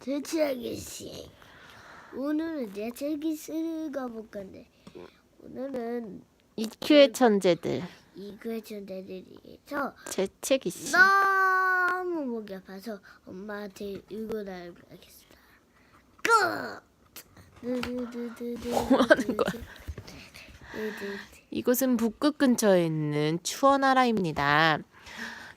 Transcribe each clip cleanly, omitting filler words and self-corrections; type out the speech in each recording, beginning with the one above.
재채기 씨. 오늘은 재채기 쓰고 볼 건데 오늘은 EQ의 천재들 이거의 천재들이서 재채기 씨. 너무 목이 아파서 엄마한테 읽어달라겠습니다. 뭐 하는 거야? 이곳은 북극 근처에 있는 추워나라입니다.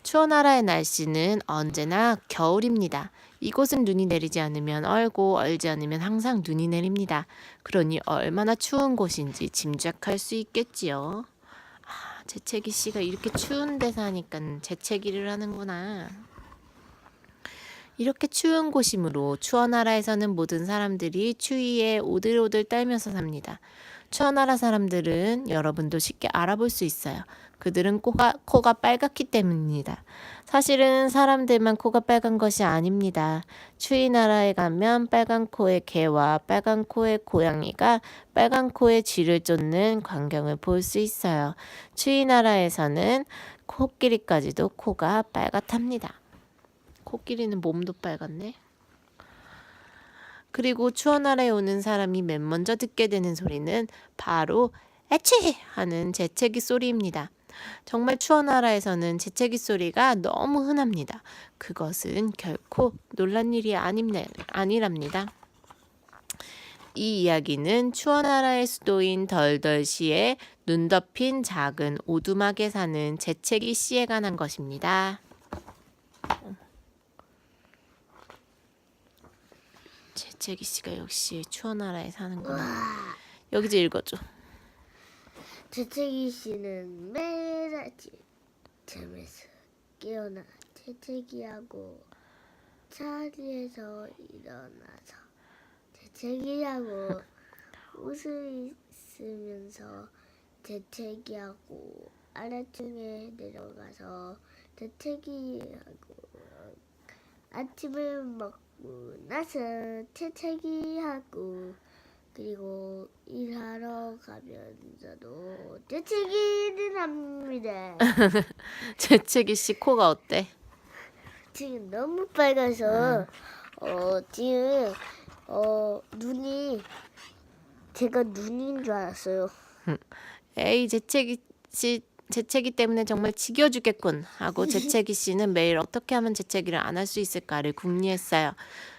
추워나라의 날씨는 언제나 겨울입니다. 이곳은 눈이 내리지 않으면 얼고 얼지 않으면 항상 눈이 내립니다. 그러니 얼마나 추운 곳인지 짐작할 수 있겠지요. 재채기 씨가 이렇게 추운 데 사니까 재채기를 하는구나. 이렇게 추운 곳이므로 추워나라에서는 모든 사람들이 추위에 오들오들 떨면서 삽니다. 추워나라 사람들은 여러분도 쉽게 알아볼 수 있어요. 그들은 코가 빨갛기 때문입니다. 사실은 사람들만 코가 빨간 것이 아닙니다. 추위 나라에 가면 빨간 코의 개와 빨간 코의 고양이가 빨간 코의 쥐를 쫓는 광경을 볼 수 있어요. 추위 나라에서는 코끼리까지도 코가 빨갛답니다. 코끼리는 몸도 빨갛네. 그리고 추워나라에 오는 사람이 맨 먼저 듣게 되는 소리는 바로 에취! 하는 재채기 소리입니다. 정말 추워나라에서는 재채기 소리가 너무 흔합니다. 그것은 결코 놀란 일이 아니랍니다. 이 이야기는 추워나라의 수도인 덜덜시에 눈 덮인 작은 오두막에 사는 재채기 씨에 관한 것입니다. 재채기 씨가 역시 추워나라에 사는구나. 여기서 읽어줘. 재채기 씨는 매일 아침 잠에서 깨어나 재채기하고 자리에서 일어나서 재채기하고 옷을 쓰면서 재채기하고 아래층에 내려가서 재채기하고 아침을 먹고 나서 재채기하고 그리고 일하러 가면서도 재채기를 합니다. 재채기 씨 코가 어때? 지금 너무 빨가서 지금 눈이 제가 눈인 줄 알았어요. 에이 재채기 씨 재채기 때문에 정말 지겨 죽겠군 하고 재채기 씨는 매일 어떻게 하면 재채기를 안 할 수 있을까를 궁리했어요.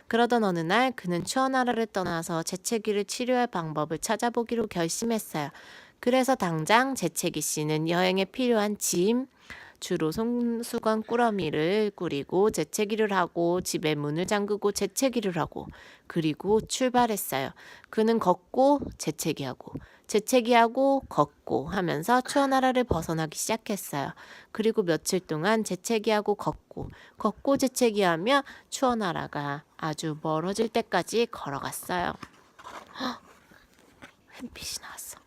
그러던 어느 날 그는 추워나라를 떠나서 재채기를 치료할 방법을 찾아보기로 결심했어요. 그래서 당장 재채기 씨는 여행에 필요한 짐, 주로 손수건 꾸러미를 꾸리고 재채기를 하고 집에 문을 잠그고 재채기를 하고 그리고 출발했어요. 그는 걷고 재채기하고 재채기하고 걷고 하면서 추워나라를 벗어나기 시작했어요. 그리고 며칠 동안 재채기하고 걷고 재채기하며 추워나라가 아주 멀어질 때까지 걸어갔어요. 햇빛이 나왔어.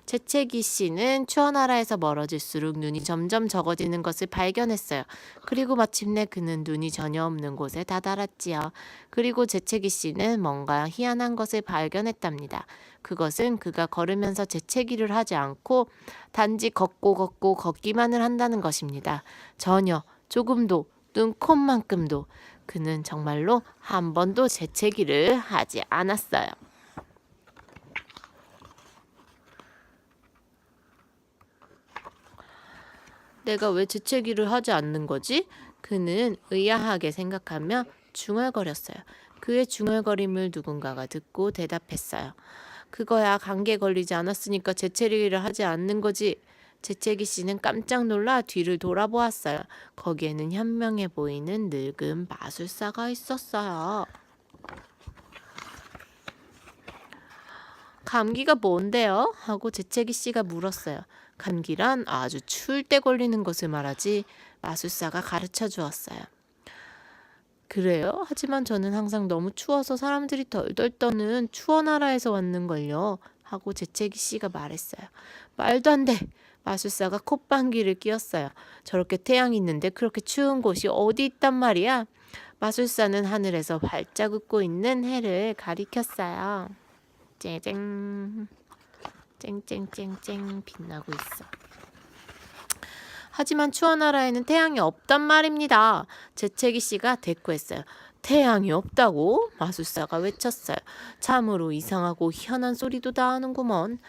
재채기 씨는 추워나라에서 멀어질수록 눈이 점점 적어지는 것을 발견했어요. 그리고 마침내 그는 눈이 전혀 없는 곳에 다다랐지요. 그리고 재채기 씨는 뭔가 희한한 것을 발견했답니다. 그것은 그가 걸으면서 재채기를 하지 않고 단지 걷고 걷기만을 한다는 것입니다. 전혀 조금도 눈꼽만큼도 그는 정말로 한 번도 재채기를 하지 않았어요. 내가 왜 재채기를 하지 않는 거지? 그는 의아하게 생각하며 중얼거렸어요. 그의 중얼거림을 누군가가 듣고 대답했어요. 그거야 감기에 걸리지 않았으니까 재채기를 하지 않는 거지. 재채기 씨는 깜짝 놀라 뒤를 돌아보았어요. 거기에는 현명해 보이는 늙은 마술사가 있었어요. 감기가 뭔데요? 하고 재채기 씨가 물었어요. 감기란 아주 추울 때 걸리는 것을 말하지. 마술사가 가르쳐 주었어요. 그래요? 하지만 저는 항상 너무 추워서 사람들이 덜덜 떠는 추워나라에서 왔는걸요. 하고 재채기 씨가 말했어요. 말도 안 돼. 마술사가 콧방귀를 뀌었어요. 저렇게 태양이 있는데 그렇게 추운 곳이 어디 있단 말이야? 마술사는 하늘에서 활짝 웃고 있는 해를 가리켰어요. 쨍쨍 쨍쨍쨍쨍 빛나고 있어. 하지만 추워나라에는 태양이 없단 말입니다. 재채기 씨가 대꾸했어요. 태양이 없다고? 마술사가 외쳤어요. 참으로 이상하고 희한한 소리도 다 하는구먼.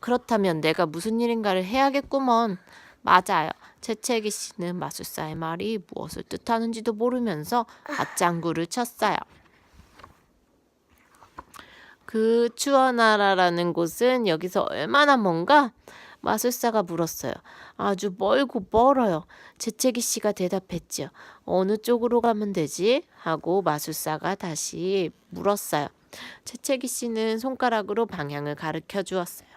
그렇다면 내가 무슨 일인가를 해야겠구먼. 맞아요. 재채기 씨는 마술사의 말이 무엇을 뜻하는지도 모르면서 맞장구를 쳤어요. 그 추어나라라는 곳은 여기서 얼마나 먼가? 마술사가 물었어요. 아주 멀고 멀어요. 재채기 씨가 대답했지요. 어느 쪽으로 가면 되지? 하고 마술사가 다시 물었어요. 재채기 씨는 손가락으로 방향을 가르쳐 주었어요.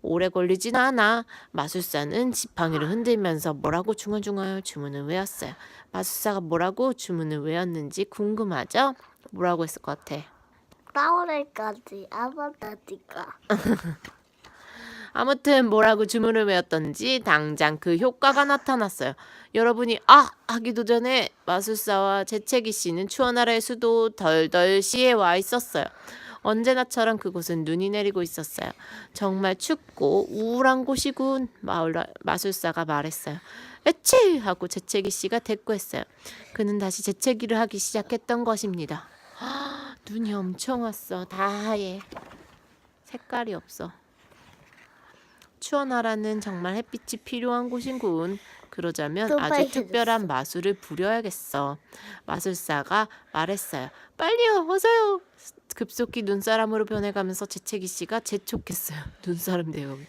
오래 걸리진 않아. 마술사는 지팡이를 흔들면서 뭐라고 중얼중얼 주문을 외웠어요. 마술사가 뭐라고 주문을 외웠는지 궁금하죠? 뭐라고 했을 것 같아? 나오래까지 아바다니까. 아무튼 뭐라고 주문을 외웠던지 당장 그 효과가 나타났어요. 여러분이 아! 하기도 전에 마술사와 재채기 씨는 추어나라의 수도 덜덜시에 와 있었어요. 언제나처럼 그곳은 눈이 내리고 있었어요. 정말 춥고 우울한 곳이군. 마술사가 말했어요. 에치! 하고 재채기 씨가 대꾸했어요. 그는 다시 재채기를 하기 시작했던 것입니다. 눈이 엄청 왔어. 다 하얘. 색깔이 없어. 추어나라는 정말 햇빛이 필요한 곳이군. 그러자면 또 아주 빨개졌어. 특별한 마술을 부려야겠어. 마술사가 말했어요. 빨리요, 어서요. 급속히 눈사람으로 변해가면서 재채기 씨가 재촉했어요. 눈사람 대용.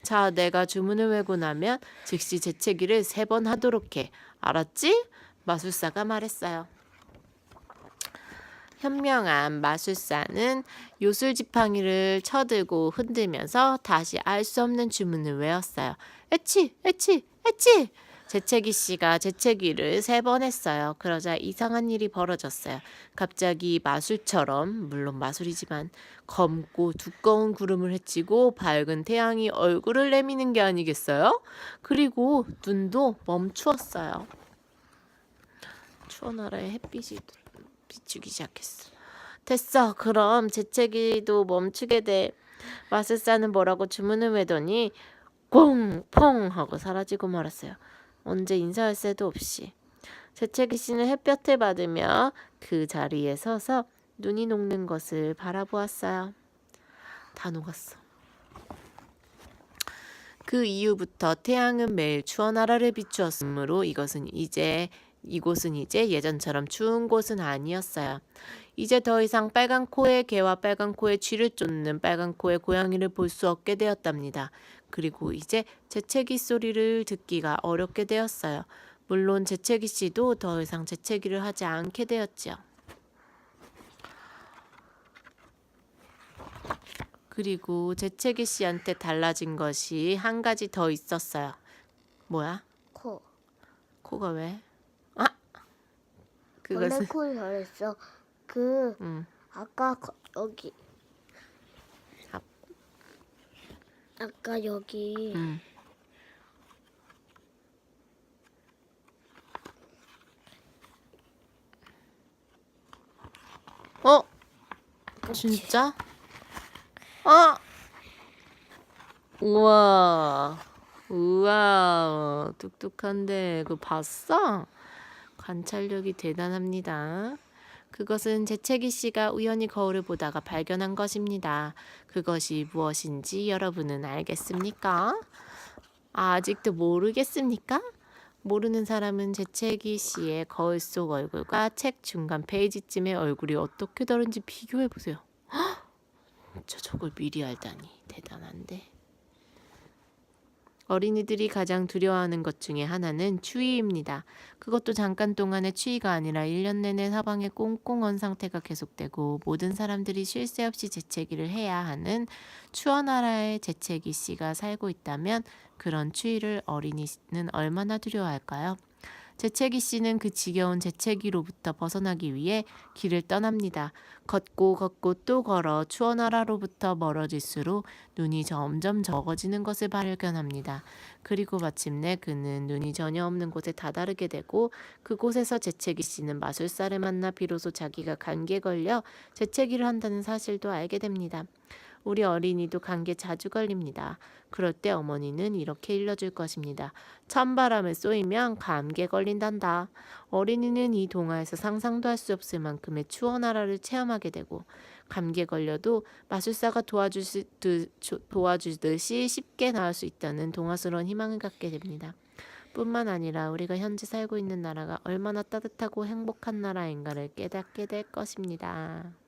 자, 내가 주문을 외고 나면 즉시 재채기를 3번 하도록 해. 알았지? 마술사가 말했어요. 현명한 마술사는 요술 지팡이를 쳐들고 흔들면서 다시 알 수 없는 주문을 외웠어요. 에치! 에치! 에치! 재채기 씨가 재채기를 3번 했어요. 그러자 이상한 일이 벌어졌어요. 갑자기 마술처럼, 물론 마술이지만 검고 두꺼운 구름을 헤치고 밝은 태양이 얼굴을 내미는 게 아니겠어요? 그리고 눈도 멈추었어요. 추어나라의 햇빛이 비추기 시작했어. 됐어. 그럼 재채기도 멈추게 돼. 마술사는 뭐라고 주문을 외더니 꽁! 펑! 하고 사라지고 말았어요. 언제 인사할 새도 없이. 재채기 씨는 햇볕을 받으며 그 자리에 서서 눈이 녹는 것을 바라보았어요. 다 녹았어. 그 이후부터 태양은 매일 추어나라를 비추었으므로 이곳은 이제 예전처럼 추운 곳은 아니었어요. 이제 더 이상 빨간 코의 개와 빨간 코의 쥐를 쫓는 빨간 코의 고양이를 볼 수 없게 되었답니다. 그리고 이제 재채기 소리를 듣기가 어렵게 되었어요. 물론 재채기 씨도 더 이상 재채기를 하지 않게 되었지요. 그리고 재채기 씨한테 달라진 것이 한 가지 더 있었어요. 뭐야? 코. 코가 왜? 원래 그것은 코 잘했어. 아까 여기. 앞. 아까 여기. 어? 진짜? 아! 우와. 우와. 뚝뚝한데 그거 봤어? 관찰력이 대단합니다. 그것은 재채기 씨가 우연히 거울을 보다가 발견한 것입니다. 그것이 무엇인지 여러분은 알겠습니까? 아직도 모르겠습니까? 모르는 사람은 재채기 씨의 거울 속 얼굴과 책 중간 페이지쯤의 얼굴이 어떻게 다른지 비교해 보세요. 저걸 미리 알다니 대단한데. 어린이들이 가장 두려워하는 것 중에 하나는 추위입니다. 그것도 잠깐 동안의 추위가 아니라 1년 내내 사방에 꽁꽁 언 상태가 계속되고 모든 사람들이 쉴 새 없이 재채기를 해야 하는 추워나라의 재채기 씨가 살고 있다면 그런 추위를 어린이는 얼마나 두려워할까요? 재채기 씨는 그 지겨운 재채기로부터 벗어나기 위해 길을 떠납니다. 걷고 또 걸어 추워나라로부터 멀어질수록 눈이 점점 적어지는 것을 발견합니다. 그리고 마침내 그는 눈이 전혀 없는 곳에 다다르게 되고 그곳에서 재채기 씨는 마술사를 만나 비로소 자기가 감기에 걸려 재채기를 한다는 사실도 알게 됩니다. 우리 어린이도 감기에 자주 걸립니다. 그럴 때 어머니는 이렇게 일러줄 것입니다. 찬바람에 쏘이면 감기에 걸린단다. 어린이는 이 동화에서 상상도 할 수 없을 만큼의 추워 나라를 체험하게 되고 감기에 걸려도 마술사가 도와주듯이 쉽게 나을 수 있다는 동화스러운 희망을 갖게 됩니다. 뿐만 아니라 우리가 현재 살고 있는 나라가 얼마나 따뜻하고 행복한 나라인가를 깨닫게 될 것입니다.